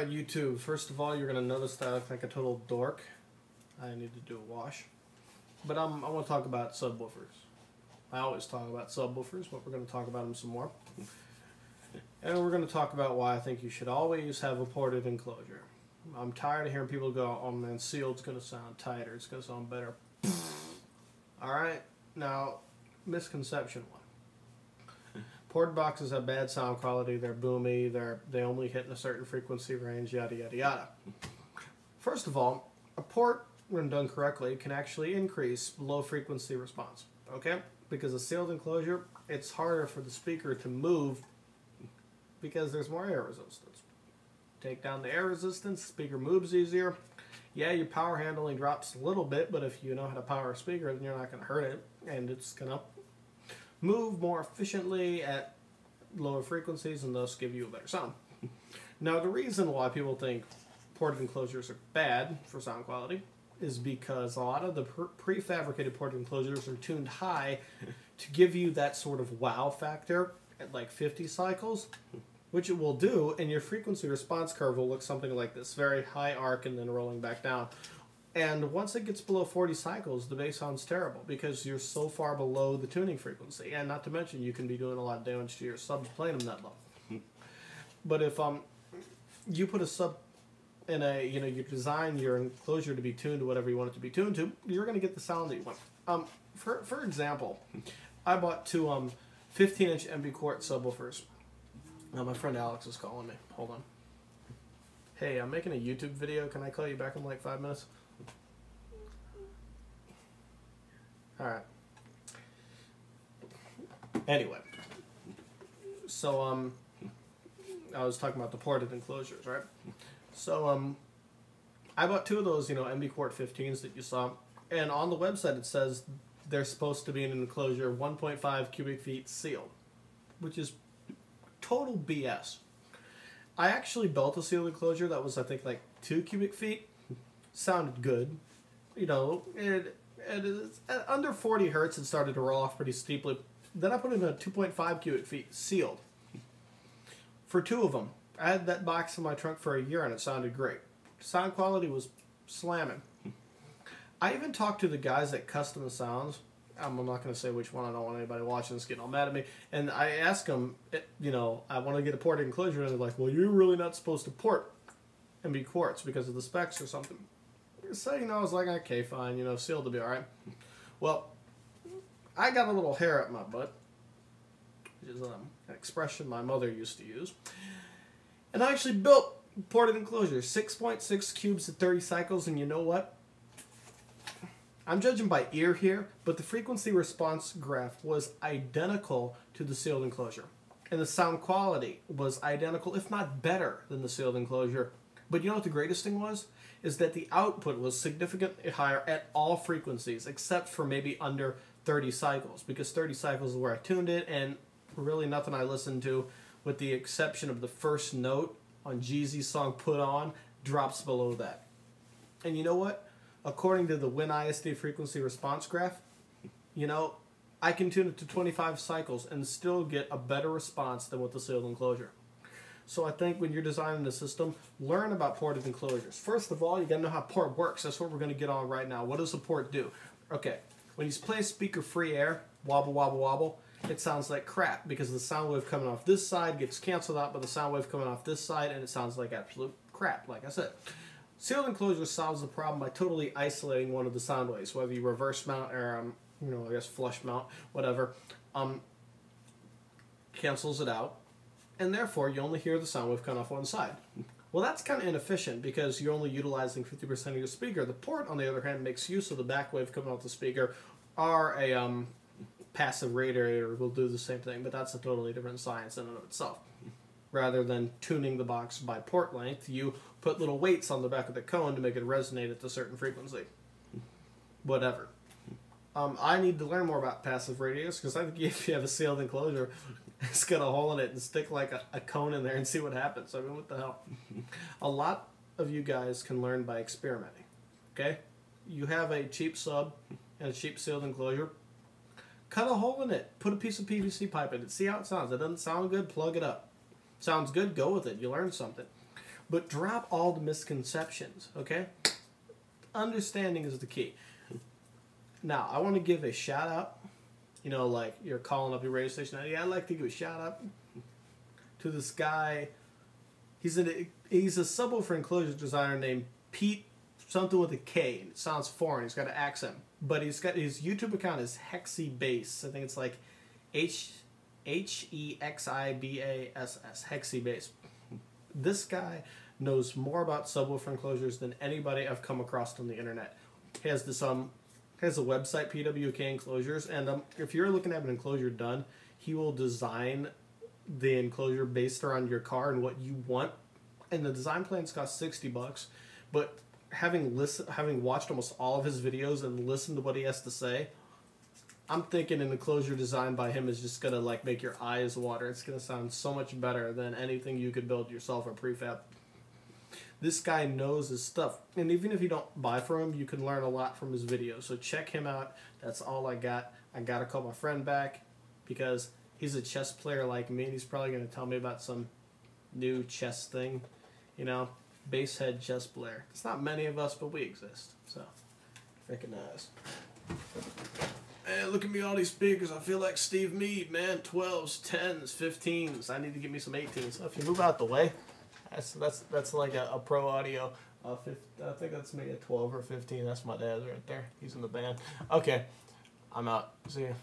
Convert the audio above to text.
YouTube, first of all, you're going to notice that I look like a total dork. I need to do a wash. But I want to talk about subwoofers. I always talk about subwoofers, but we're going to talk about them some more. And we're going to talk about why I think you should always have a ported enclosure. I'm tired of hearing people go, oh man, sealed's going to sound tighter, it's going to sound better. Alright, now, misconception one. Ported boxes have bad sound quality, they're boomy, they only hit in a certain frequency range, yada yada yada. First of all, a port, when done correctly, can actually increase low frequency response, okay? Because a sealed enclosure, it's harder for the speaker to move because there's more air resistance. Take down the air resistance, the speaker moves easier. Yeah, your power handling drops a little bit, but if you know how to power a speaker, then you're not going to hurt it, and it's going to move more efficiently at lower frequencies and thus give you a better sound. Now, the reason why people think ported enclosures are bad for sound quality is because a lot of the prefabricated ported enclosures are tuned high to give you that sort of wow factor at like 50 cycles, which it will do, and your frequency response curve will look something like this, very high arc and then rolling back down. And once it gets below 40 cycles, the bass sounds terrible because you're so far below the tuning frequency. And not to mention, you can be doing a lot of damage to your subs playing them that low. But if you put a sub in a, you design your enclosure to be tuned to whatever you want it to be tuned to, you're going to get the sound that you want. For example, I bought two 15-inch MB quart subwoofers. Now my friend Alex is calling me. Hold on. Hey, I'm making a YouTube video. Can I call you back in like 5 minutes? Alright. Anyway. So, I was talking about the ported enclosures, right? So, I bought two of those, MB Quart 15s that you saw. And on the website it says they're supposed to be in an enclosure 1.5 cubic feet sealed. Which is total BS. I actually built a sealed enclosure that was, I think, like 2 cubic feet. Sounded good. At under 40 hertz, it started to roll off pretty steeply. Then I put in a 2.5 cubic feet sealed. For two of them. I had that box in my trunk for a year and it sounded great. Sound quality was slamming. I even talked to the guys that custom the sounds. I'm not going to say which one. I don't want anybody watching this getting all mad at me. And I asked them, I want to get a ported enclosure. And they're like, well, you're really not supposed to port MB quartz because of the specs or something. So, I was like, okay, fine, sealed will be alright. Well, I got a little hair up my butt, which is an expression my mother used to use. And I actually built ported enclosures, 6.6 cubes at 30 cycles, and you know what? I'm judging by ear here, but the frequency response graph was identical to the sealed enclosure. And the sound quality was identical, if not better, than the sealed enclosure. But you know what the greatest thing was? Is that the output was significantly higher at all frequencies, except for maybe under 30 cycles, because 30 cycles is where I tuned it, and really nothing I listened to, with the exception of the first note on Jeezy's song Put On, drops below that. And you know what? According to the Win ISD frequency response graph, I can tune it to 25 cycles and still get a better response than with the sealed enclosure. So I think when you're designing the system, learn about ported enclosures. First of all, you gotta know how port works. That's what we're gonna get on right now. What does a port do? Okay, when you play speaker free air, wobble, wobble, wobble, it sounds like crap because the sound wave coming off this side gets canceled out by the sound wave coming off this side, and it sounds like absolute crap, like I said. Sealed enclosure solves the problem by totally isolating one of the sound waves, whether you reverse mount or, I guess flush mount, whatever, cancels it out. And therefore, you only hear the sound wave coming off one side. Well, that's kind of inefficient because you're only utilizing 50% of your speaker. The port, on the other hand, makes use of the back wave coming off the speaker, or a passive radiator will do the same thing, but that's a totally different science in and of itself. Rather than tuning the box by port length, you put little weights on the back of the cone to make it resonate at a certain frequency. Whatever. I need to learn more about passive radios because I think if you have a sealed enclosure, it's got a hole in it and stick like a cone in there and see what happens. I mean, what the hell? A lot of you guys can learn by experimenting. Okay? You have a cheap sub and a cheap sealed enclosure. Cut a hole in it. Put a piece of PVC pipe in it. See how it sounds. It doesn't sound good, plug it up. Sounds good, go with it. You learned something. But drop all the misconceptions, okay? Understanding is the key. Now, I want to give a shout out. You know, like you're calling up your radio station. Yeah, I'd like to give a shout out to this guy. He's a subwoofer enclosure designer named Pete, something with a K. It sounds foreign. He's got an accent, but he's got his YouTube account is Hexi Bass. I think it's like HEXIBASS, Hexi Bass. This guy knows more about subwoofer enclosures than anybody I've come across on the internet. He has this has a website, PWK Enclosures, and if you're looking at an enclosure done, he will design the enclosure based around your car and what you want. And the design plans cost $60, but having watched almost all of his videos and listened to what he has to say, I'm thinking an enclosure designed by him is just gonna like make your eyes water. It's gonna sound so much better than anything you could build yourself or prefab. This guy knows his stuff, and even if you don't buy from him, you can learn a lot from his videos. So check him out. That's all I got. I gotta call my friend back because he's a chess player like me, and he's probably gonna tell me about some new chess thing, you know, base head chess player. It's not many of us, but we exist. So recognize. Man, look at me, all these speakers. I feel like Steve Meade, man. 12s, 10s, 15s. I need to get me some 18s. So if you move out the way, that's like a pro audio. I think that's maybe a 12 or 15. That's my dad right there. He's in the band. Okay, I'm out. See ya.